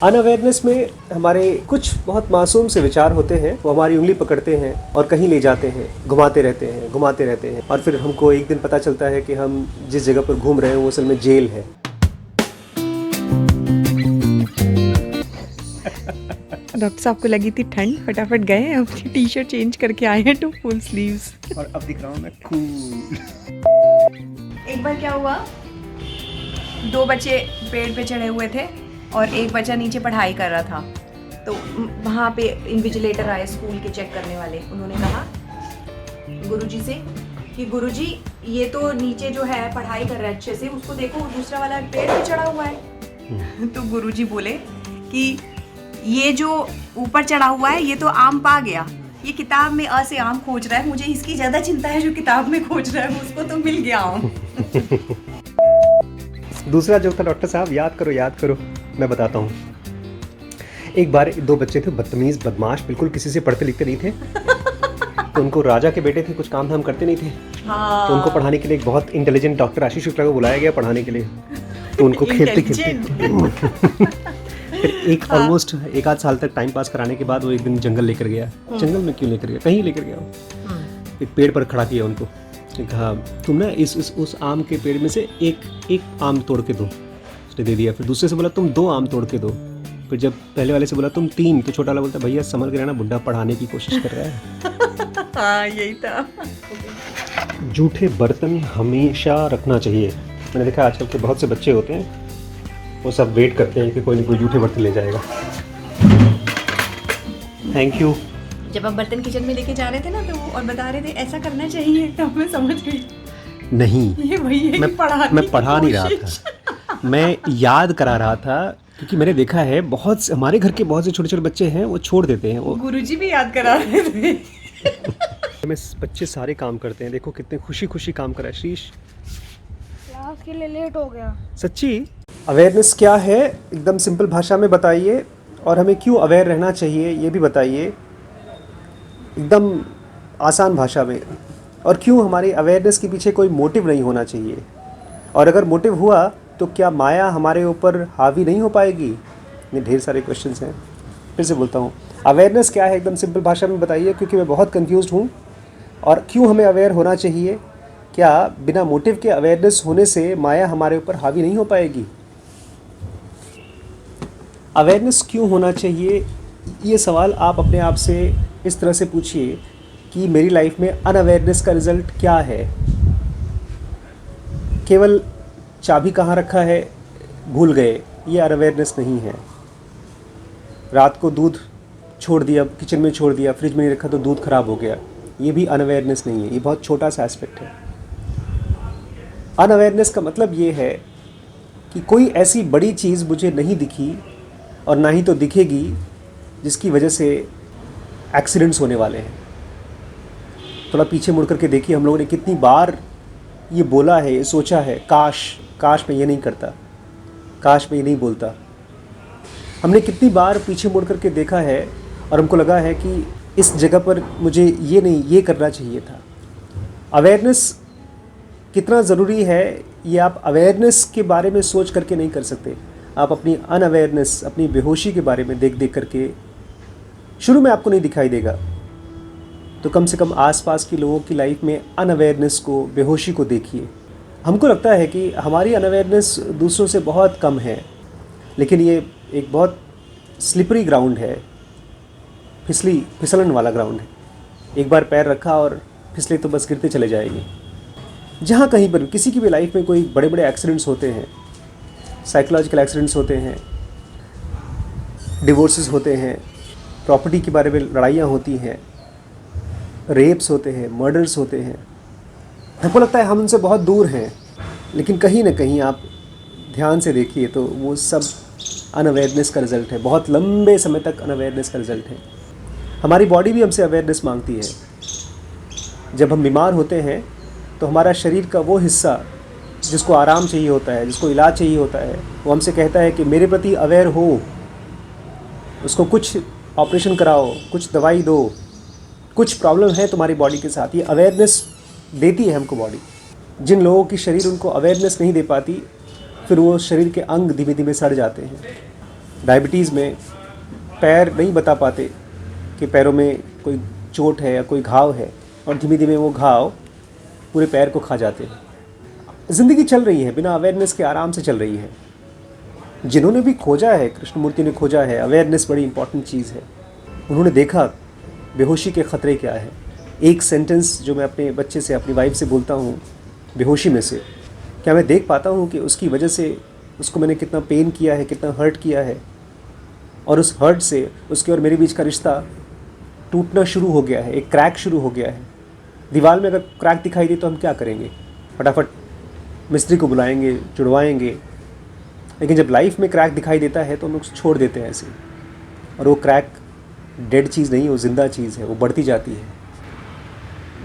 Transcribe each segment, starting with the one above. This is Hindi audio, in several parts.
अनअवेयरनेस में हमारे कुछ बहुत मासूम से विचार होते हैं, वो हमारी उंगली पकड़ते हैं और कहीं ले जाते हैं, घुमाते रहते हैं और फिर हमको एक दिन पता चलता है कि हम जिस जगह पर घूम रहे हैं वो असल में जेल है। डॉक्टर साहब को लगी थी ठंड, फटाफट गए अपनी टी शर्ट चेंज करके आए हैं टू फुल स्लीव्स। और अब दिख रहा हूँ मैं कूल। एक बार क्या हुआ, दो बच्चे पेड़ पे चढ़े हुए थे और एक बच्चा नीचे पढ़ाई कर रहा था। तो वहाँ पे इन्विजिलेटर आए, स्कूल के चेक करने वाले। उन्होंने कहा गुरुजी से कि गुरुजी ये तो नीचे जो है पढ़ाई कर रहा है अच्छे से, उसको देखो दूसरा वाला पेड़ पे चढ़ा हुआ है। तो गुरुजी बोले कि ये जो ऊपर चढ़ा हुआ है ये तो आम पा गया, ये किताब में अ से आम खोज रहा है, मुझे इसकी ज़्यादा चिंता है जो किताब में खोज रहा है, उसको तो मिल गया आम। दूसरा जो था, डॉक्टर साहब याद करो, मैं बताता हूँ। एक बार दो बच्चे थे, बदतमीज़ बदमाश, बिल्कुल किसी से पढ़ते लिखते नहीं थे। तो उनको राजा के बेटे थे, कुछ काम धाम करते नहीं थे। हाँ। तो उनको पढ़ाने के लिए एक बहुत इंटेलिजेंट डॉक्टर आशीष शुक्ला को बुलाया गया पढ़ाने के लिए। तो उनको खेलते फिर ऑलमोस्ट एक आध साल तक टाइम पास कराने के बाद वो एक दिन जंगल लेकर गया। जंगल में क्यों लेकर गया, कहीं लेकर गया वो। एक पेड़ पर खड़ा किया उनको, कहा तुम ना उस आम के पेड़ में से एक आम तोड़ के दो। उसने दे दिया। फिर दूसरे से बोला तुम 2 आम तोड़ के दो। फिर जब पहले वाले से बोला तुम 3, तो छोटा वाला बोलता भैया संभल के रहना, बुड्ढा पढ़ाने की कोशिश कर रहा है। हाँ यही था। जूठे बर्तन हमेशा रखना चाहिए। मैंने देखा आजकल के बहुत से बच्चे होते हैं, वो सब वेट करते हैं कि कोई ना कोई जूठे बर्तन ले जाएगा। Thank you. जब हम बर्तन किचन में लेके जा रहे थे ना, तो वो और बता रहे थे ऐसा करना चाहिए, तो मैं समझ गई नहीं, ये वही है। मैं पढ़ा नहीं रहा था, मैं याद करा रहा था। क्योंकि मैंने देखा है बहुत हमारे घर के बहुत से छोटे छोटे बच्चे हैं, वो छोड़ देते हैं। वो गुरुजी भी याद करा रहे थे। में बच्चे सारे काम करते हैं, देखो कितने खुशी खुशी काम कर रहा है। शीश क्लास के लिए लेट हो गया। सच्ची। अवेयरनेस क्या है, एकदम सिंपल भाषा में बताइए, और हमें क्यों अवेयर रहना चाहिए ये भी बताइए, एकदम आसान भाषा में। और क्यों हमारी अवेयरनेस के पीछे कोई मोटिव नहीं होना चाहिए, और अगर मोटिव हुआ तो क्या माया हमारे ऊपर हावी नहीं हो पाएगी। ये ढेर सारे क्वेश्चंस हैं। फिर से बोलता हूँ, अवेयरनेस क्या है एकदम सिंपल भाषा में बताइए, क्योंकि मैं बहुत कंफ्यूज्ड हूँ। और क्यों हमें अवेयर होना चाहिए, क्या बिना मोटिव के अवेयरनेस होने से माया हमारे ऊपर हावी नहीं हो पाएगी। अवेयरनेस क्यों होना चाहिए, ये सवाल आप अपने आप से इस तरह से पूछिए कि मेरी लाइफ में अनअवेयरनेस का रिज़ल्ट क्या है। केवल चाबी कहाँ रखा है भूल गए, ये अनअवेयरनेस नहीं है। रात को दूध छोड़ दिया, किचन में छोड़ दिया, फ्रिज में नहीं रखा तो दूध ख़राब हो गया, ये भी अनअवेयरनेस नहीं है। ये बहुत छोटा सा एस्पेक्ट है। अनअवेयरनेस का मतलब ये है कि कोई ऐसी बड़ी चीज़ मुझे नहीं दिखी और ना ही तो दिखेगी जिसकी वजह से एक्सीडेंट्स होने वाले हैं। थोड़ा पीछे मुड़ करके देखिए, हम लोगों ने कितनी बार ये बोला है, ये सोचा है, काश मैं ये नहीं करता, काश मैं ये नहीं बोलता। हमने कितनी बार पीछे मुड़ करके देखा है और हमको लगा है कि इस जगह पर मुझे ये नहीं, ये करना चाहिए था। अवेयरनेस कितना ज़रूरी है ये आप अवेयरनेस के बारे में सोच करके नहीं कर सकते। आप अपनी अनअवेयरनेस, अपनी बेहोशी के बारे में देख करके, शुरू में आपको नहीं दिखाई देगा तो कम से कम आसपास के लोगों की लाइफ में अनअवेयरनेस को, बेहोशी को देखिए। हमको लगता है कि हमारी अनअवेयरनेस दूसरों से बहुत कम है, लेकिन ये एक बहुत स्लिपरी ग्राउंड है, फिसलन वाला ग्राउंड है। एक बार पैर रखा और फिसले तो बस गिरते चले जाएंगे। जहाँ कहीं पर किसी की भी लाइफ में कोई बड़े बड़े एक्सीडेंट्स होते हैं, साइकोलॉजिकल एक्सीडेंट्स होते हैं, डिवोर्सेस होते हैं, प्रॉपर्टी के बारे में लड़ाइयाँ होती हैं, रेप्स होते हैं, मर्डर्स होते हैं, हमको लगता है हम उनसे बहुत दूर हैं, लेकिन कहीं ना कहीं आप ध्यान से देखिए तो वो सब अनअवेयरनेस का रिज़ल्ट है। बहुत लंबे समय तक अनअवेयरनेस का रिज़ल्ट है। हमारी बॉडी भी हमसे अवेयरनेस मांगती है। जब हम बीमार होते हैं तो हमारा शरीर का वो हिस्सा जिसको आराम चाहिए होता है, जिसको इलाज चाहिए होता है, वो हमसे कहता है कि मेरे प्रति अवेयर हो, उसको कुछ ऑपरेशन कराओ, कुछ दवाई दो, कुछ प्रॉब्लम है तुम्हारी बॉडी के साथ। ये अवेयरनेस देती है हमको बॉडी। जिन लोगों की शरीर उनको अवेयरनेस नहीं दे पाती, फिर वो शरीर के अंग धीमे धीमे सड़ जाते हैं। डायबिटीज़ में पैर नहीं बता पाते कि पैरों में कोई चोट है या कोई घाव है, और धीमे धीमे वो घाव पूरे पैर को खा जाते हैं। ज़िंदगी चल रही है बिना अवेयरनेस के, आराम से चल रही है। जिन्होंने भी खोजा है, कृष्णमूर्ति ने खोजा है, अवेयरनेस बड़ी इंपॉर्टेंट चीज़ है। उन्होंने देखा बेहोशी के ख़तरे क्या है। एक सेंटेंस जो मैं अपने बच्चे से, अपनी वाइफ से बोलता हूँ बेहोशी में से, क्या मैं देख पाता हूँ कि उसकी वजह से उसको मैंने कितना पेन किया है, कितना हर्ट किया है, और उस हर्ट से उसके और मेरे बीच का रिश्ता टूटना शुरू हो गया है, एक क्रैक शुरू हो गया है। दीवार में अगर क्रैक दिखाई दे तो हम क्या करेंगे? फटाफट मिस्त्री को बुलाएंगे, जुड़वाएंगे। लेकिन जब लाइफ में क्रैक दिखाई देता है तो हम लोग छोड़ देते हैं ऐसे, और वो क्रैक डेड चीज़ नहीं, वो ज़िंदा चीज़ है, वो बढ़ती जाती है।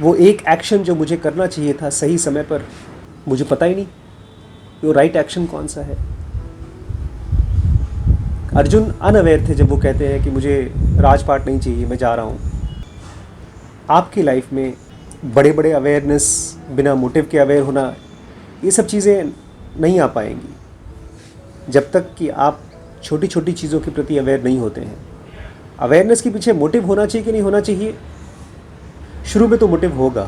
वो एक एक्शन जो मुझे करना चाहिए था सही समय पर, मुझे पता ही नहीं कि वो राइट एक्शन कौन सा है। अर्जुन अनअवेयर थे जब वो कहते हैं कि मुझे राजपाट नहीं चाहिए, मैं जा रहा हूँ। आपकी लाइफ में बड़े बड़े अवेयरनेस, बिना मोटिव के अवेयर होना, ये सब चीज़ें नहीं आ पाएंगी जब तक कि आप छोटी छोटी चीज़ों के प्रति अवेयर नहीं होते हैं। अवेयरनेस के पीछे मोटिव होना चाहिए कि नहीं होना चाहिए? शुरू में तो मोटिव होगा,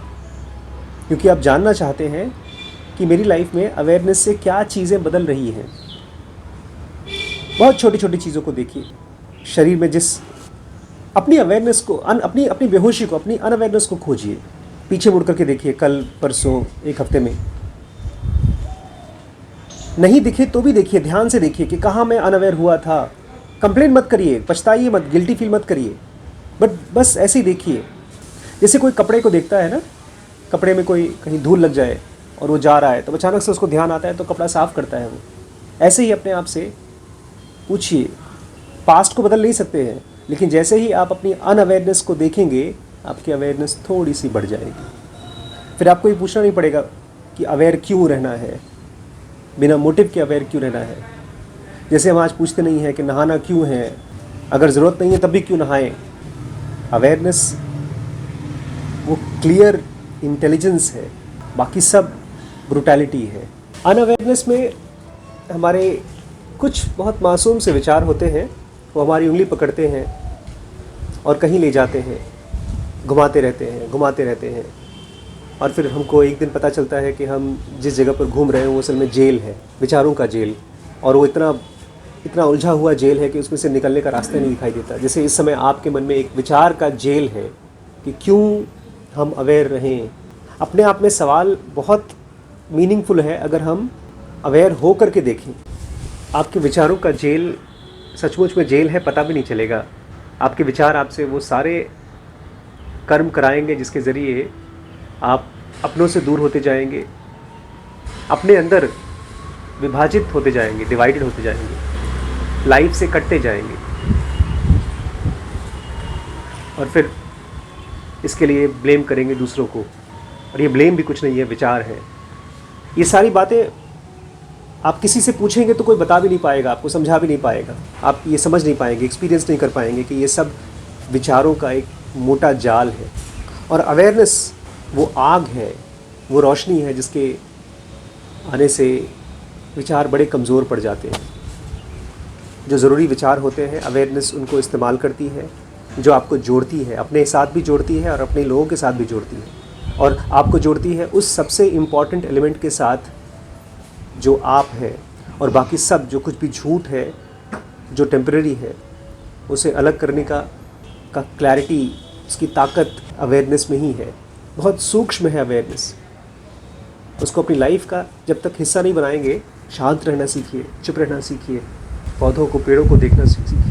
क्योंकि आप जानना चाहते हैं कि मेरी लाइफ में अवेयरनेस से क्या चीज़ें बदल रही हैं। बहुत छोटी छोटी चीज़ों को देखिए। शरीर में जिस अपनी अवेयरनेस को, अपनी अपनी बेहोशी को, अपनी अनअवेयरनेस को खोजिए। पीछे मुड़ करके देखिए, कल, परसों, एक हफ्ते में नहीं दिखे तो भी देखिए, ध्यान से देखिए कि कहाँ मैं अनअवेयर हुआ था। कंप्लेन मत करिए, पछताइए मत, गिल्टी फील मत करिए, बट बस ऐसे ही देखिए। जैसे कोई कपड़े को देखता है ना, कपड़े में कोई कहीं धूल लग जाए और वो जा रहा है तो अचानक से उसको ध्यान आता है तो कपड़ा साफ़ करता है वो। ऐसे ही अपने आप से पूछिए। पास्ट को बदल नहीं सकते हैं, लेकिन जैसे ही आप अपनी अनअवेयरनेस को देखेंगे, आपकी अवेयरनेस थोड़ी सी बढ़ जाएगी। फिर आपको ये पूछना नहीं पड़ेगा कि अवेयर क्यों रहना है, बिना मोटिव के अवेयर क्यों रहना है। जैसे हम आज पूछते नहीं हैं कि नहाना क्यों है, अगर ज़रूरत नहीं है तब भी क्यों नहाएं। अवेयरनेस वो क्लियर इंटेलिजेंस है, बाकी सब ब्रूटैलिटी है। अनअवेयरनेस में हमारे कुछ बहुत मासूम से विचार होते हैं, वो हमारी उंगली पकड़ते हैं और कहीं ले जाते हैं, घुमाते रहते हैं, और फिर हमको एक दिन पता चलता है कि हम जिस जगह पर घूम रहे हैं वो असल में जेल है, विचारों का जेल, और वो इतना उलझा हुआ जेल है कि उसमें से निकलने का रास्ता नहीं दिखाई देता। जैसे इस समय आपके मन में एक विचार का जेल है कि क्यों हम अवेयर रहें। अपने आप में सवाल बहुत मीनिंगफुल है अगर हम अवेयर हो करके देखें। आपके विचारों का जेल सचमुच में जेल है, पता भी नहीं चलेगा। आपके विचार आपसे वो सारे कर्म कराएंगे जिसके ज़रिए आप अपनों से दूर होते जाएंगे, अपने अंदर विभाजित होते जाएंगे, डिवाइडेड होते जाएंगे, लाइफ से कटते जाएंगे, और फिर इसके लिए ब्लेम करेंगे दूसरों को। और ये ब्लेम भी कुछ नहीं है, विचार है। ये सारी बातें आप किसी से पूछेंगे तो कोई बता भी नहीं पाएगा, आपको समझा भी नहीं पाएगा, आप ये समझ नहीं पाएंगे, एक्सपीरियंस नहीं कर पाएंगे कि ये सब विचारों का एक मोटा जाल है। और अवेयरनेस वो आग है, वो रोशनी है जिसके आने से विचार बड़े कमज़ोर पड़ जाते हैं। जो ज़रूरी विचार होते हैं, अवेयरनेस उनको इस्तेमाल करती है, जो आपको जोड़ती है, अपने साथ भी जोड़ती है और अपने लोगों के साथ भी जोड़ती है, और आपको जोड़ती है उस सबसे इम्पॉर्टेंट एलिमेंट के साथ जो आप है, और बाकी सब जो कुछ भी झूठ है, जो टेम्परेरी है, उसे अलग करने का क्लैरिटी, उसकी ताकत अवेयरनेस में ही है। बहुत सूक्ष्म है अवेयरनेस। उसको अपनी लाइफ का जब तक हिस्सा नहीं बनाएंगे, शांत रहना सीखिए, चुप रहना सीखिए, पौधों को, पेड़ों को देखना सीखिए।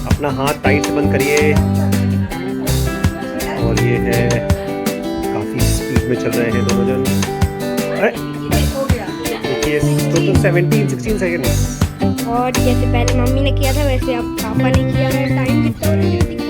अपना हाथ टाइट से बंद करिए, और ये है, काफ़ी स्पीड में चल रहे हैं दोनों जन। अरे देखिए, टोटल 16 सेकेंड्स। और जैसे पहले मम्मी ने किया था वैसे अब पापा ने किया है। टाइम कितना हो रहा है दिखाइए।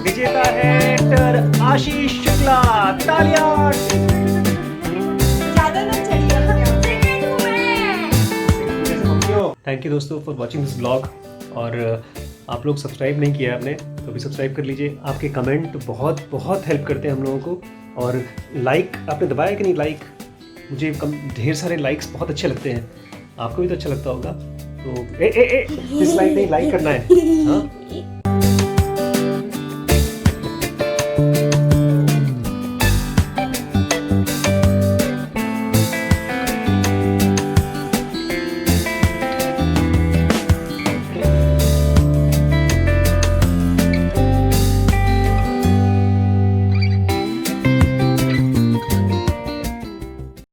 विजेता है एक्टर आशीष शुक्ला। तालियां। थैंक यू दोस्तों फॉर वॉचिंग दिस ब्लॉग। और आप लोग सब्सक्राइब नहीं किया आपने तो अभी सब्सक्राइब कर लीजिए। आपके कमेंट बहुत बहुत हेल्प करते हैं हम लोगों को। और लाइक आपने दबाया कि नहीं? लाइक मुझे ढेर सारे लाइक्स बहुत अच्छे लगते हैं, आपको भी तो अच्छा लगता होगा। तो डिसलाइक नहीं, लाइक करना है। हाँ